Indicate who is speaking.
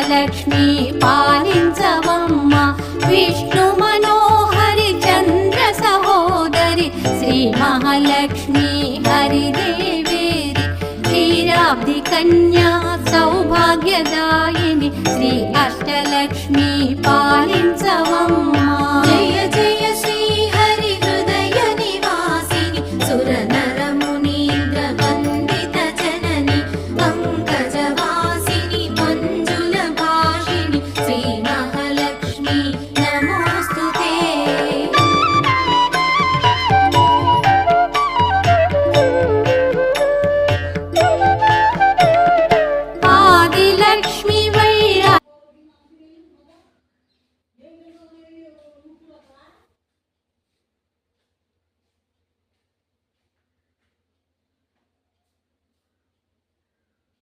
Speaker 1: అష్టలక్ష్మి పాలించవమ్మ విష్ణు మనోహరి చంద్ర సహోదరి శ్రీ మహాలక్ష్మి హరిదేవేరి క్షీరాబ్ది కన్యా సౌభాగ్యదాయిని శ్రీ అష్టలక్ష్మి పాలించవమ్మ